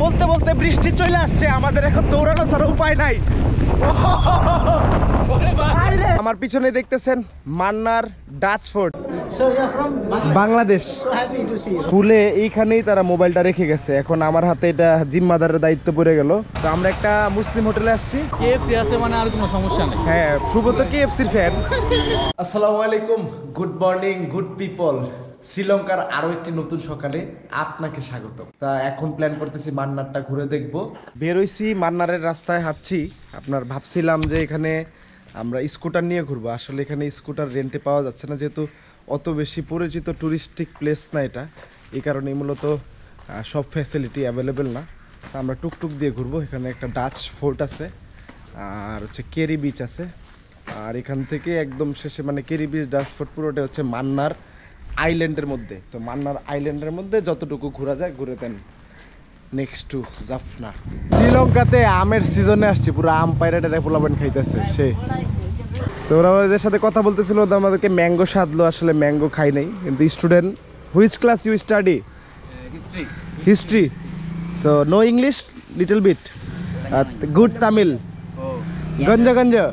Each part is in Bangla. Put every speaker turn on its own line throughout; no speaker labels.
বলতে বলতে বৃষ্টি চলে আসছে, আমাদের এখন দৌড়ানো ছাড়া উপায় নাই। আমার পিছনে দেখতেছেন মান্নার ডাচ ফোর্ট, বাংলাদেশ। ফুলে এইখানেই তারা মোবাইলটা রেখে গেছে, এখন আমার হাতে এটা জিম্মাদারের দায়িত্ব পড়ে গেল। তো আমরা একটা মুসলিম হোটেলে আসছি।
কেএফসি আছে মানে আর কোনো সমস্যা নেই।
হ্যাঁ, সুব্রত কেএফসির ফ্যান। আসসালামু আলাইকুম, গুড মর্নিং গুড পিপল। শ্রীলঙ্কার আরো একটি নতুন সকালে আপনাকে স্বাগত। তা এখন প্ল্যান করতেছি মান্নারটা ঘুরে দেখব। বের হইছি, মান্নারের রাস্তায় হাঁটছি। আপনার ভাবছিলাম যে এখানে আমরা স্কুটার নিয়ে ঘুরবো, আসলে এখানে স্কুটার রেন্টে পাওয়া যাচ্ছে না, যেহেতু অত বেশি পরিচিত টুরিস্টিক প্লেস না এটা, এই কারণেই মূলত সব ফ্যাসিলিটি অ্যাভেলেবেল না। তা আমরা টুকটুক দিয়ে ঘুরবো। এখানে একটা ডাচ ফোর্ট আছে, আর হচ্ছে কেরি বিচ আছে, আর এখান থেকে একদম শেষে মানে কেরি বিচ ডাচ ফোর্ট পুরোটা হচ্ছে মান্নার আইল্যান্ডের মধ্যে। তো মান্নার আইল্যান্ডের মধ্যে যতটুকু ঘোরা যায় ঘুরে দেন। Next to Jaffna. শ্রীলঙ্কাতে আমের সিজনে আসছি, পুরো আম পাইরাটের পোলাবেন খাইতেছে সে। তো ওরা ওদের সাথে কথা বলতেছিল, ওদের আমাদেরকে ম্যাঙ্গো সাধলো, আসলে ম্যাঙ্গো খাই নাই। কিন্তু student, which class you study? History. So no English, little bit, good Tamil. গঞ্জা গঞ্জা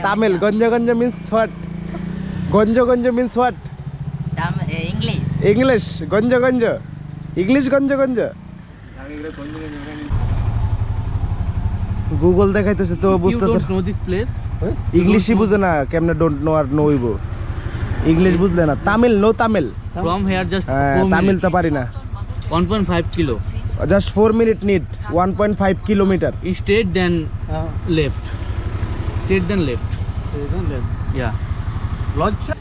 তামিল। গঞ্জা গঞ্জা means what? গঞ্জা গঞ্জা means what?
English.
English গঞ্জা গঞ্জা, ইংলিশ গঞ্জা গঞ্জা। গুগল দেখাইতেছে তো বুঝতেছে
নো দিস প্লেস।
ইংলিশই বুঝে না, কেমনে ডোন্ট নো আর নইব। ইংলিশ বুঝলে না, Tamil no Tamil.
From here just
Tamil তো পারি না।
1.5 kilo.
Just 4 minute need 1.5 kilometre.
Straight then left. Straight then left. Yeah.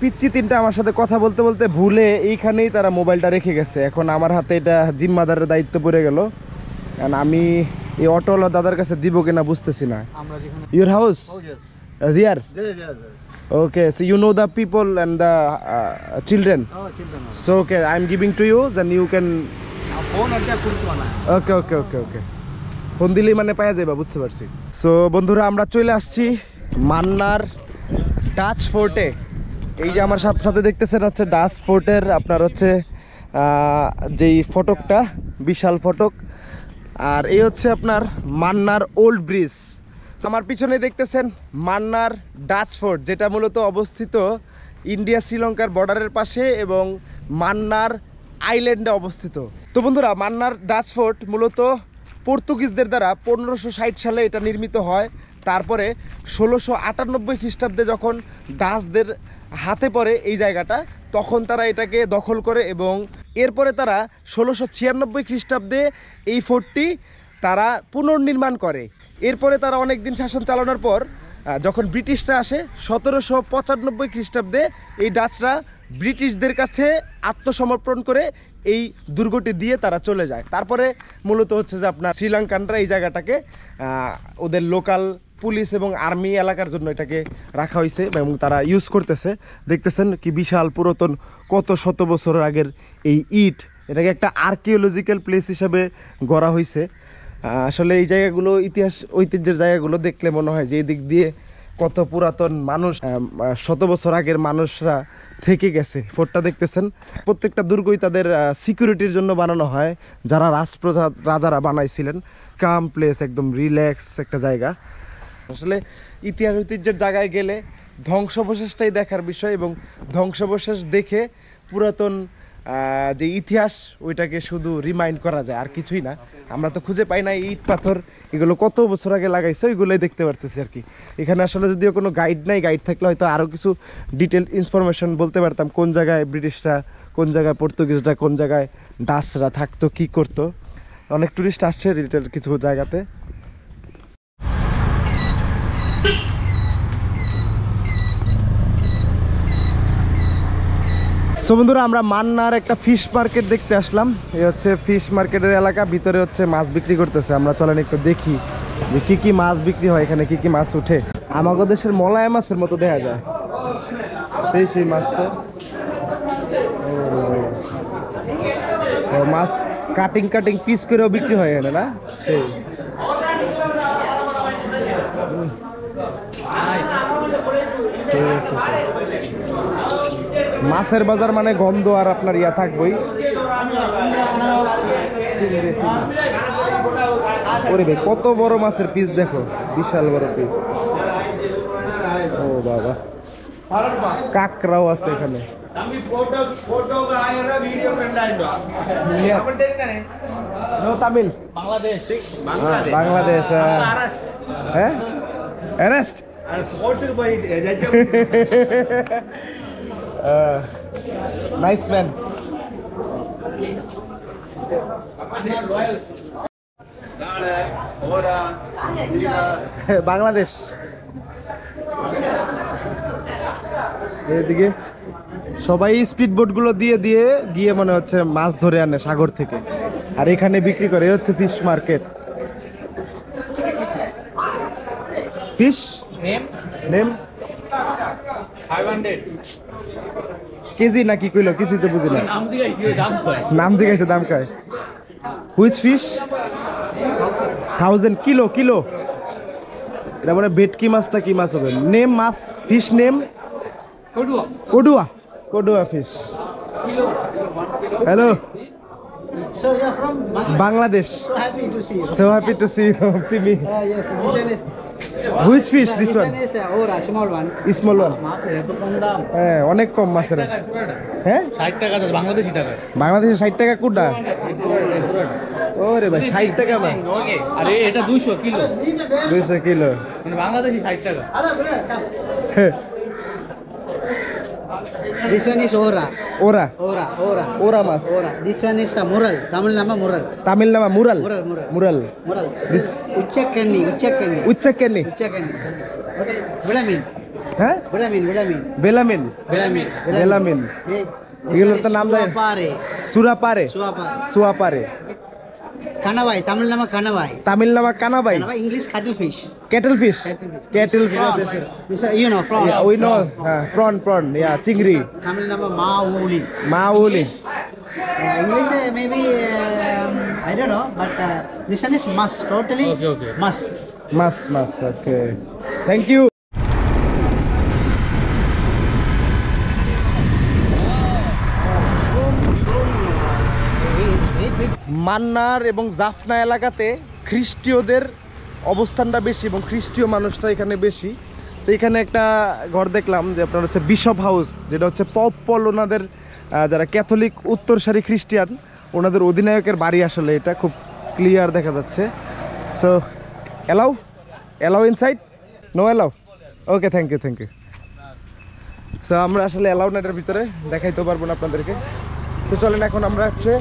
পিচ্চি তিনটা আমার সাথে কথা বলতে বলতে ভুলে এইখানেই তারা মোবাইলটা রেখে গেছে, এখন আমার হাতে এটা জিম্মাদারের দায়িত্ব পড়ে গেল। কারণ আমি এই অটোওয়ালা দাদার কাছে দিব কিনা বুঝতেছি না। Your house here? Okay, so you know the people and the children. So okay, I'm giving to you, then you can. Okay. Phone দিলেই মানে পাওয়া যাবে, বুঝতে পারছি। সো বন্ধুরা, আমরা চলে আসছি মান্নার ডাচ ফোর্টে। এই যে আমার সাথে দেখতেছেন হচ্ছে ডাচ ফোর্টের আপনার হচ্ছে যেই ফটকটা, বিশাল ফটক। আর এই হচ্ছে আপনার মান্নার ওল্ড ব্রিজ। আমার পিছনে দেখতেছেন মান্নার ডাচ ফোর্ট, যেটা মূলত অবস্থিত ইন্ডিয়া শ্রীলঙ্কার বর্ডারের পাশে এবং মান্নার আইল্যান্ডে অবস্থিত। তো বন্ধুরা, মান্নার ডাচ ফোর্ট মূলত পর্তুগিজদের দ্বারা 1560 সালে এটা নির্মিত হয়। তারপরে 1698 খ্রিস্টাব্দে যখন ডাচদের হাতে পড়ে এই জায়গাটা, তখন তারা এটাকে দখল করে এবং এরপরে তারা 1696 খ্রিস্টাব্দে এই ফোর্টটি তারা পুনর্নির্মাণ করে। এরপরে তারা অনেক দিন শাসন চালানোর পর যখন ব্রিটিশরা আসে 1795 খ্রিস্টাব্দে এই ডাচরা ব্রিটিশদের কাছে আত্মসমর্পণ করে এই দুর্গটি দিয়ে তারা চলে যায়। তারপরে মূলত হচ্ছে যে আপনার শ্রীলঙ্কানরা এই জায়গাটাকে ওদের লোকাল পুলিশ এবং আর্মি এলাকার জন্য এটাকে রাখা হয়েছে এবং তারা ইউজ করতেছে। দেখতেছেন কি বিশাল পুরাতন, কত শত বছর আগের এই ইট। এটাকে একটা আর্কিওলজিক্যাল প্লেস হিসাবে গড়া হয়েছে। আসলে এই জায়গাগুলো, ইতিহাস ঐতিহ্যের জায়গাগুলো দেখলে মনে হয় যে এই দিক দিয়ে কত পুরাতন মানুষ, শত বছর আগের মানুষরা থেকে গেছে। ফোর্টটা দেখতেছেন, প্রত্যেকটা দুর্গই তাদের সিকিউরিটির জন্য বানানো হয়, যারা রাজারা বানাইছিলেন। কাম প্লেস, একদম রিল্যাক্স একটা জায়গা। আসলে ইতিহাস ঐতিহ্যের জায়গায় গেলে ধ্বংসাবশেষটাই দেখার বিষয়, এবং ধ্বংসাবশেষ দেখে পুরাতন যে ইতিহাস ওইটাকে শুধু রিমাইন্ড করা যায়, আর কিছুই না। আমরা তো খুঁজে পাই না ইট পাথর, এগুলো কত বছর আগে লাগাইছে ওইগুলোই দেখতে পারতেছি আর কি। এখানে আসলে যদিও কোনো গাইড নাই, গাইড থাকলে হয়তো আরও কিছু ডিটেল ইনফরমেশন বলতে পারতাম, কোন জায়গায় ব্রিটিশরা, কোন জায়গায় পর্তুগিজরা, কোন জায়গায় ডাচরা থাকতো, কি করতো। অনেক টুরিস্ট আসছে ডিটেল কিছু জায়গাতে। সো বন্ধুরা, আমরা মান্নার একটা ফিশ মার্কেট দেখতে আসলাম। এই হচ্ছে ফিশ মার্কেটের এলাকা, ভিতরে হচ্ছে মাছ বিক্রি করতেছে। আমরা চলেন একটু দেখি যে কি কি মাছ বিক্রি হয় এখানে, কি কি মাছ উঠে। আমাদের দেশের মলায় মাছের মতো দেখা যায়, সেই মাছ তো। মাছ কাটিং পিস করেও বিক্রি হয় এখানে, না? সেই মাছের বাজার মানে গন্ধ আর আপনার ইয়া থাকবই। ওরে ভাই কত বড় মাছের পিস দেখো, বিশাল বড় পিস। ও বাবা, কাকড়াও আছে এখানে। তামিল বাংলাদেশ, হ্যাঁ অ্যারেস্ট নাইস ম্যান। বাংলাদেশ এদিকে সবাই স্পিড বোট গুলো দিয়ে দিয়ে গিয়ে মনে হচ্ছে মাছ ধরে আনে সাগর থেকে, আর এখানে বিক্রি করে। হচ্ছে fish market. Fish name
500
KG নাকি কইলো, কিছুই তো বুঝি না।
নাম দিগাইছি দাম কয়।
নাম জিজ্ঞাসা দাম কয়। হুইচ ফিশ 1000 কিলো, কিলো এটা মানে ভেটকি মাছ না কি মাছ হবে? নেম মাছ, ফিশ নেম
কডুয়া
কডুয়া, কডুয়া fish. Hello,
So you're from
Bangladesh.
So happy to see you.
So happy to see you. See me.
Yes, this one is.
Which fish this
This
one?
one is Ora, small one.
Small one.
মাছের এত কম দাম।
হ্যাঁ অনেক কম মাছের। হ্যাঁ
60 টাকা দাম, বাংলাদেশি টাকা।
বাংলাদেশে 60 টাকা কুডা। ওরে ভাই 60 টাকা না,
আরে এটা 200 কিলো,
200 কিলো।
মানে বাংলাদেশি 60 টাকা।
This one is Ora.
ওরা
Ora, Ora.
ওরা মাছ।
Ora. This one is Mural. Tamil nama Mural.
Tamil নামা mural.
Mural, Mural.
Mural.
Mural. This Uchakkanni, Uchakkanni.
উচ্চাকেনি।
Uchakkanni. Okay. Velamin.
হ্যাঁ
Velamin, Velamin.
বেলামিন।
Velamin.
বেলামিন।
This
এগুলোর
one
তো
is
নাম জানি।
Suapare.
সুরাপারে,
Suapare.
সুয়াপারে।
Kanavai, Tamil nama Kanavai.
Tamil নামা কানাবাই।
Kanavai, English cuttlefish.
Cattle fish.
Cattle fish.
Cattle
Prawn.
Fish.
This is, you know, prawn.
We know, হ্যাঁ প্রন প্রন, ইয়া চিংড়ি।
Tamil nama Mauli.
মাউলি।
English maybe I don't know, but this one is must, totally
Okay.
must.
মাছ মাছ, ওকে থ্যাংক ইউ। মান্নার এবং জাফনা এলাকাতে খ্রিস্টীয়দের অবস্থানটা বেশি এবং খ্রিস্টীয় মানুষটা এখানে বেশি। তো এখানে একটা ঘর দেখলাম যে আপনার হচ্ছে বিশপ হাউস, যেটা হচ্ছে পপ পল ওনাদের যারা ক্যাথলিক উত্তরসারি খ্রিস্টিয়ান ওনাদের অধিনায়কের বাড়ি। আসলে এটা খুব ক্লিয়ার দেখা যাচ্ছে। So allow inside, no allow, okay thank you thank you. So আমরা আসলে অ্যালাউ না এটার ভিতরে, দেখাইতে পারবো না আপনাদেরকে। তো চলেন এখন আমরা হচ্ছে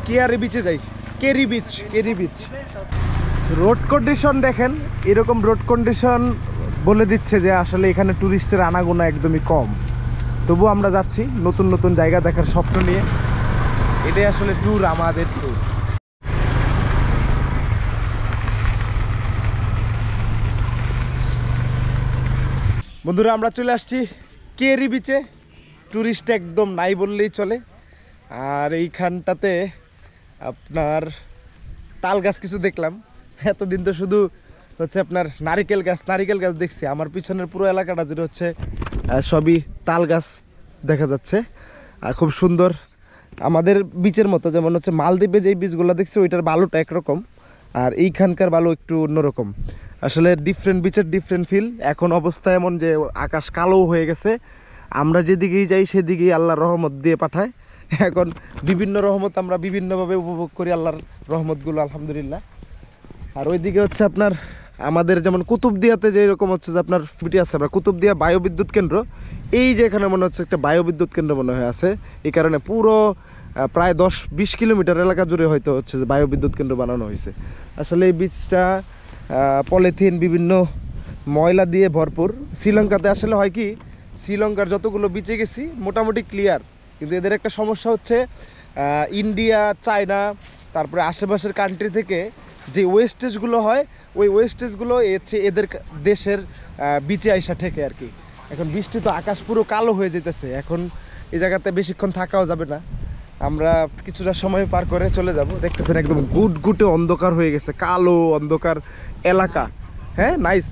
কেয়ারি বিচে যাই। Kerry beach. রোড কন্ডিশন দেখেন, এরকম রোড কন্ডিশন বলে দিচ্ছে যে আসলে এখানে ট্যুরিস্টের আনাগোনা একদমই কম। তবু আমরা যাচ্ছি নতুন নতুন জায়গা দেখার স্বপ্ন নিয়ে। এটাই আসলে ট্যুর, আমাদের ট্যুর। বন্ধুরা আমরা চলে আসছি কেরি বিচে। ট্যুরিস্ট একদম নাই বললেই চলে। আর এইখানটাতে আপনার তাল গাছ কিছু দেখলাম। এতদিন তো শুধু হচ্ছে আপনার নারিকেল গাছ দেখছি। আমার পিছনের পুরো এলাকাটা যেটা হচ্ছে সবই তাল গাছ দেখা যাচ্ছে। আর খুব সুন্দর, আমাদের বিচের মতো। যেমন হচ্ছে মালদ্বীপে যেই বিচগুলো দেখছি ওইটার বালুটা একরকম, আর এইখানকার বালু একটু অন্যরকম। আসলে ডিফারেন্ট বিচের ডিফারেন্ট ফিল। এখন অবস্থা এমন যে আকাশ কালো হয়ে গেছে। আমরা যেদিকেই যাই সেদিকেই আল্লাহর রহমত দিয়ে পাঠায়। এখন বিভিন্ন রহমত আমরা বিভিন্নভাবে উপভোগ করি, আল্লাহর রহমতগুলো আলহামদুলিল্লাহ। আর ওইদিকে হচ্ছে আপনার আমাদের যেমন কুতুবদিয়াতে যে এরকম হচ্ছে যে আপনার ফিটি আছে, আমরা কুতুবদিয়া বায়ুবিদ্যুৎ কেন্দ্র, এই যে এখানে মনে হচ্ছে একটা বায়ুবিদ্যুৎ কেন্দ্র মনে হয় আছে। এই কারণে পুরো প্রায় 10-20 কিলোমিটার এলাকা জুড়ে হয়তো হচ্ছে যে বায়ুবিদ্যুৎ কেন্দ্র বানানো হয়েছে। আসলে এই বীজটা পলিথিন বিভিন্ন ময়লা দিয়ে ভরপুর। শ্রীলঙ্কাতে আসলে হয় কি, শ্রীলঙ্কার যতগুলো বিচে গেছি মোটামুটি ক্লিয়ার, কিন্তু এদের একটা সমস্যা হচ্ছে ইন্ডিয়া, চায়না, তারপরে আশেপাশের কান্ট্রি থেকে যে ওয়েস্টেজগুলো হয় ওই ওয়েস্টেজগুলো হচ্ছে এদের দেশের বিচে আইসা ঠেকে আর কি। এখন বৃষ্টি তো আকাশ পুরো কালো হয়ে যেতেছে। এখন এই জায়গাতে বেশিক্ষণ থাকাও যাবে না, আমরা কিছুটা সময় পার করে চলে যাব। দেখতেছেন একদম গুটগুটে অন্ধকার হয়ে গেছে, কালো অন্ধকার এলাকা। হ্যাঁ নাইস।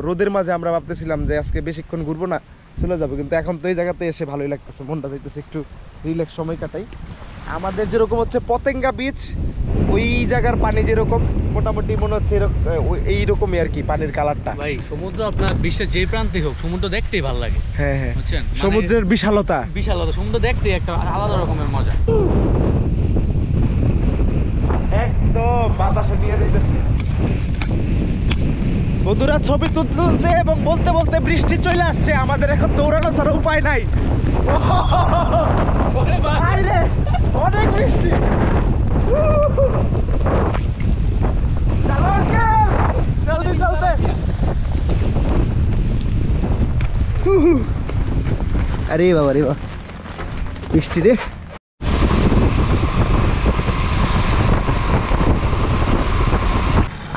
রোদের মাঝে আমরা ভাবতেছিলাম যে আজকে বেশিক্ষণ ঘুরবো না, চলে যাবো, কিন্তু এখন তো এই জায়গাতে এসে ভালোই লাগতেছে, মনটা চাইতেছে একটু রিল্যাক্স সময় কাটাই। আমাদের যেরকম হচ্ছে পতেঙ্গা বিচ, ওই জায়গার পানি যেরকম মোটামুটি মনে হচ্ছে এইরকমই আর কি পানির কালারটা।
ভাই সমুদ্র আপনার বিশ্বের যে প্রান্তে হোক সমুদ্র দেখতেই ভালো লাগে,
হ্যাঁ হ্যাঁ,
বুঝছেন? মানে
সমুদ্রের বিশালতা।
বিশালতা, সমুদ্র দেখতেই একটা আলাদা রকমের মজা।
একদম বাতাসে নিয়ে যাইতেছে। বন্ধুরা ছবি তুলতে তুলতে এবং বলতে বলতে বৃষ্টি চলে আসছে, আমাদের এখন দৌড়ানো ছাড়া উপায় নাই। বাইরে অনেক বৃষ্টি। চালো আঙ্কেল, জলদি চলতে। আরে বাবা রে বাবা, বৃষ্টি রে।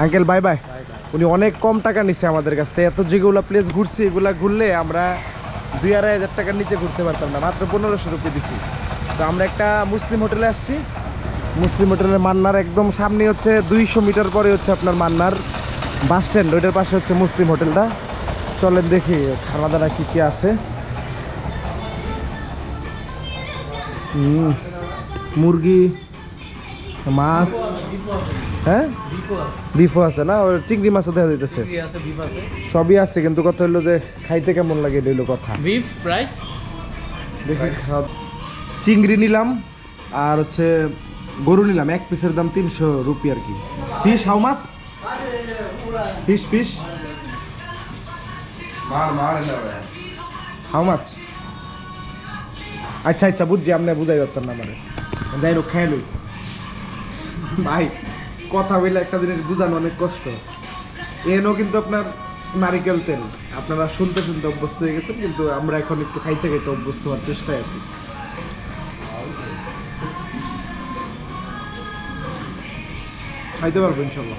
Uncle bye bye. উনি অনেক কম টাকা নিছে আমাদের কাছ থেকে। এত যেগুলো প্লেস ঘুরছি এগুলা ঘুরলে আমরা 2-2,500 টাকার নিচে ঘুরতে পারতাম না, মাত্র 1500 রুপি দিছি। তো আমরা একটা মুসলিম হোটেলে আসছি। মুসলিম হোটেলের মান্নার একদম সামনে হচ্ছে 200 মিটার পরে হচ্ছে আপনার মান্নার বাস স্ট্যান্ড, ওইটার পাশে হচ্ছে মুসলিম হোটেলটা। চলেন দেখি খানা দানা কী কী আছে। মুরগি, মাছ, হ্যাঁ বিফও আছে না, ওর চিংড়ি মাছও দেখা যাইতেছে, সবই আছে। কিন্তু কথা হলো যে খাইতে কেমন লাগে এটা হলো কথা।
বিফ রাইস
দেখি চিংড়ি নিলাম আর হচ্ছে গরু নিলাম, এক পিসের দাম 300 রুপি আর কি। Fish how much? Fish fish how much? আচ্ছা আচ্ছা বুঝছি, আপনি বুঝাই পারতেন না মানে। যাই হোক খেয়ে লই ভাই, কথা বললে একটা জিনিস বুঝানো অনেক কষ্ট। এনও কিন্তু আপনার নারিকেল তেল, আপনারা শুনতে শুনতে অভ্যস্ত হয়ে গেছেন, কিন্তু আমরা এখন একটু খাইতে খাইতে অভ্যস্ত হওয়ার চেষ্টায় আছি। খাইতে পারবো ইনশাল্লাহ।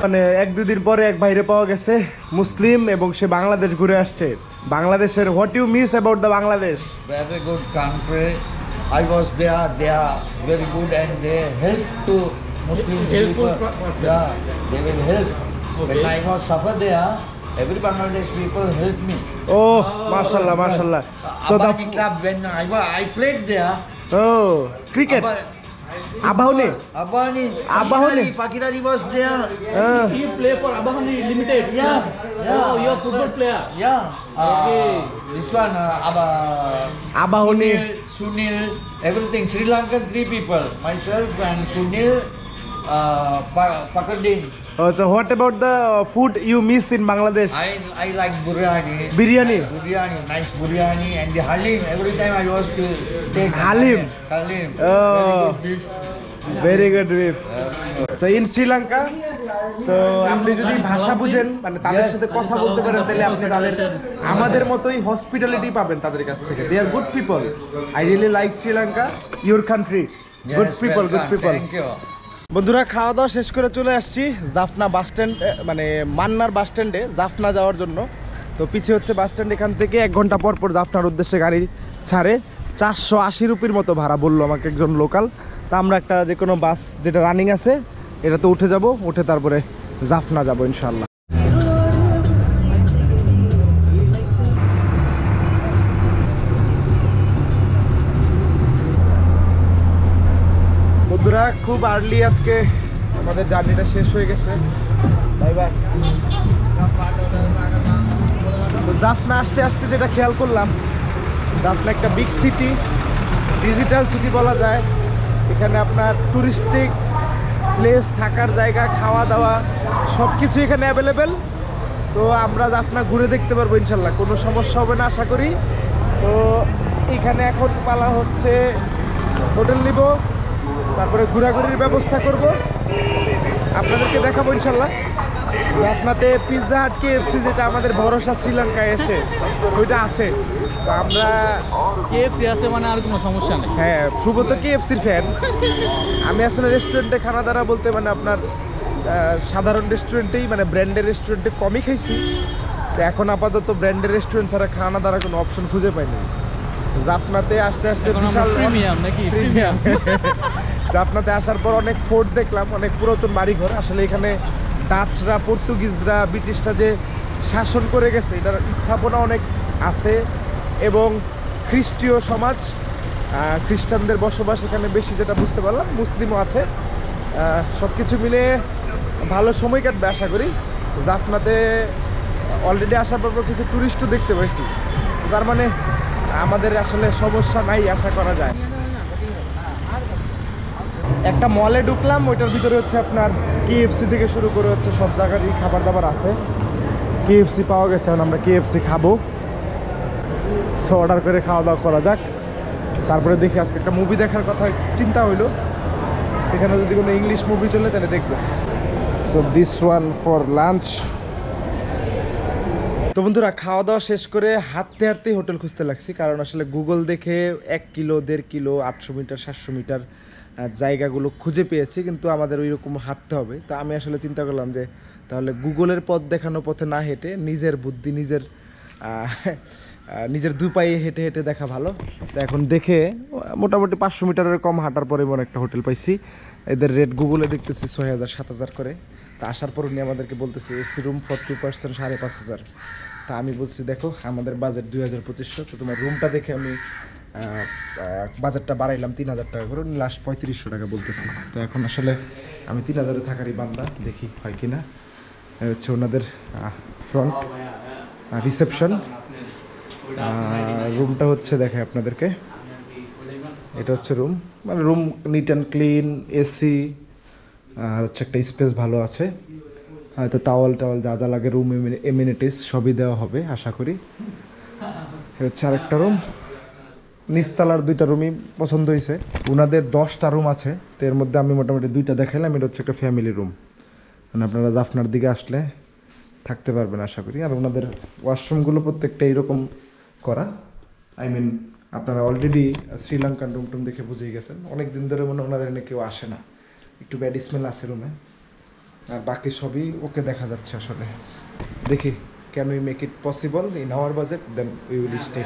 মানে 1-2 দিন পরে এক বাইরে পাওয়া গেছে মুসলিম, এবং সে বাংলাদেশ ঘুরে আসছে। বাংলাদেশের what you miss about the Bangladesh?
Very good country. I was there. They are very good and they help to Muslim people. Yeah, they will help. When I was suffer there, every Bangladesh people helped me.
Oh, mashallah, mashallah. So
Abani club when I played there.
Oh, cricket. Abahoni.
Abani Pakirali was there.
He play for Abahani Limited.
Yeah.
Oh, you're a football player.
Yeah.
Okay.
This one
Abahoni.
Sunil, everything. Sri Lankan 3 people. Myself and Sunil, Pakardin.
Oh, so what about the food you miss in Bangladesh?
I like biryani.
Biryani.
Biryani, nice biryani, and the halim. Every time I was to take
Halim.
Halim.
Oh.
Very good beef.
Very good beef. So in Sri Lanka, so আপনি যদি ভাষা বুঝেন, মানে তাদের সাথে কথা বলতে পারেন, তাহলে আপনি তাদের আমাদের মতোই হসপিটালিটি পাবেন তাদের কাছ থেকে। They are good people. I really like Sri Lanka, your country. Good
Yes,
people, good
welcome.
people.
Thank you.
বন্ধুরা খাওয়া দাওয়া শেষ করে চলে আসছি জাফনা বাস স্ট্যান্ড, মানে মান্নার বাস স্ট্যান্ডে জাফনা যাওয়ার জন্য। তো পিছিয়ে হচ্ছে বাস স্ট্যান্ড, এখান থেকে 1 ঘন্টা পর পর জাফনার উদ্দেশ্যে গাড়ি ছাড়ে। 480 রুপির মতো ভাড়া বললো আমাকে একজন লোকাল। তা আমরা একটা যে কোনো বাস যেটা রানিং আছে এটাতে উঠে যাব, উঠে তারপরে জাফনা যাব ইনশাল্লাহ। বন্ধুরা খুব আর্লি আজকে আমাদের জার্নিটা শেষ হয়ে গেছে। Bye bye. জাফনা আসতে আসতে যেটা খেয়াল করলাম, জাফনা একটা বিগ সিটি, ডিজিটাল সিটি বলা যায়। এখানে আপনার টুরিস্টিক প্লেস, থাকার জায়গা, খাওয়া দাওয়া সব কিছু এখানে অ্যাভেলেবেল। তো আমরা জাফনা ঘুরে দেখতে পারবো ইনশাল্লাহ, কোনো সমস্যা হবে না আশা করি। তো এখানে এখন পালা হচ্ছে হোটেল নিব, তারপরে ঘোরাঘুরির ব্যবস্থা করব, আপনাদেরকে দেখাবো ইনশাল্লাহ। জাফনাতে পিৎজা হাট, KFC যেটা আমাদের ভরসা শ্রীলঙ্কায় এসে ওইটা আছে। তো আমরা
KFC আছে মানে আর কোনো সমস্যা নেই।
হ্যাঁ, শুভ তো KFCর ফ্যান। আমি আসলে রেস্টুরেন্টে খানা দানা বলতে মানে আপনার সাধারণ রেস্টুরেন্টেই, মানে ব্র্যান্ডের রেস্টুরেন্টে কমই খাইছি। তো এখন আপাতত ব্র্যান্ডের রেস্টুরেন্ট ছাড়া খানা দানা কোনো অপশন খুঁজে পাইনি। জাফনাতে আসতে আসতে বিশাল
প্রিমিয়াম নাকি
প্রিমিয়াম জাফনাতে আসার পর অনেক ফোর্ট দেখলাম, অনেক পুরাতন বাড়িঘর। আসলে এখানে ডাচরা, পর্তুগিজরা, ব্রিটিশরা যে শাসন করে গেছে এটার স্থাপনা অনেক আছে, এবং খ্রিস্টীয় সমাজ খ্রিস্টানদের বসবাস এখানে বেশি, যেটা বুঝতে পারলাম, মুসলিমও আছে। সব কিছু মিলে ভালো সময় কাটবে আশা করি। জাফনাতে অলরেডি আসার পর কিছু ট্যুরিস্টও দেখতে পাইছি, তার মানে আমাদের আসলে সমস্যা নাই আশা করা যায়। একটা মলে ঢুকলাম, ওইটার ভিতরে হচ্ছে আপনার KFC থেকে শুরু করে হচ্ছে সব জায়গারই খাবার দাবার আছে। KFC পাওয়া গেছে, এখন আমরা KFC খাবো। সো অর্ডার করে খাওয়া দাওয়া করা যাক। তারপরে দেখি আজকে একটা মুভি দেখার কথা চিন্তা হইলো, এখানে যদি কোনো ইংলিশ মুভি চলে তাহলে দেখবো। So this one for lunch. তো বন্ধুরা, খাওয়া দাওয়া শেষ করে হাঁটতে হাঁটতেই হোটেল খুঁজতে লাগছি, কারণ আসলে গুগল দেখে 1 কিলো 1.5 কিলো 800 মিটার 700 মিটার জায়গাগুলো খুঁজে পেয়েছি, কিন্তু আমাদের ওই রকম হাঁটতে হবে। তো আমি আসলে চিন্তা করলাম যে তাহলে গুগলের পথ দেখানো পথে না হেঁটে নিজের বুদ্ধি, নিজের দু পায়ে হেঁটে হেঁটে দেখা ভালো। তো এখন দেখে মোটামুটি 500 মিটারের কম হাঁটার পরে এমন একটা হোটেল পাইছি। এদের রেট গুগলে দেখতেছি 6000 7000 করে। তা আসার পর উনি আমাদেরকে বলতেছে এসি রুম ফর 2 পার্সন 5500। তা আমি বলছি দেখো আমাদের বাজেট 2500, তো তোমার রুমটা দেখে আমি বাজেটটা বাড়াইলাম 3000 টাকা করে, লাস্ট 3500 টাকা বলতেছি। তো এখন আসলে আমি 3000-এ থাকারই বান্দা, দেখি হয় কিনা। হচ্ছে ওনাদের ফ্রন্ট রিসেপশন। রুমটা হচ্ছে দেখে আপনাদেরকে, এটা হচ্ছে রুম, মানে room neat and clean, AC, আর হচ্ছে একটা স্পেস ভালো আছে, হয়তো টাওয়াল যা যা লাগে, রুম এমিনিটিস সবই দেওয়া হবে আশা করি। হচ্ছে আরেকটা রুম, নিচতলার 2টা রুমই পছন্দ হয়েছে। ওনাদের 10টা রুম আছে, তো এর মধ্যে আমি মোটামুটি 2টা দেখাইলাম। এটা হচ্ছে একটা ফ্যামিলি রুম, মানে আপনারা জাফনার দিকে আসলে থাকতে পারবেন আশা করি। আর ওনাদের ওয়াশরুমগুলো প্রত্যেকটা এইরকম করা, আই মিন আপনারা অলরেডি শ্রীলঙ্কান রুম টুম দেখে বুঝেই গেছেন। অনেক দিন ধরে মনে ওনাদের এনে কেউ আসে না, একটু ব্যাড স্মেল আছে রুমে, আর বাকি সবই ওকে দেখা যাচ্ছে। আসলে দেখি can we make it possible in our budget, then we will stay.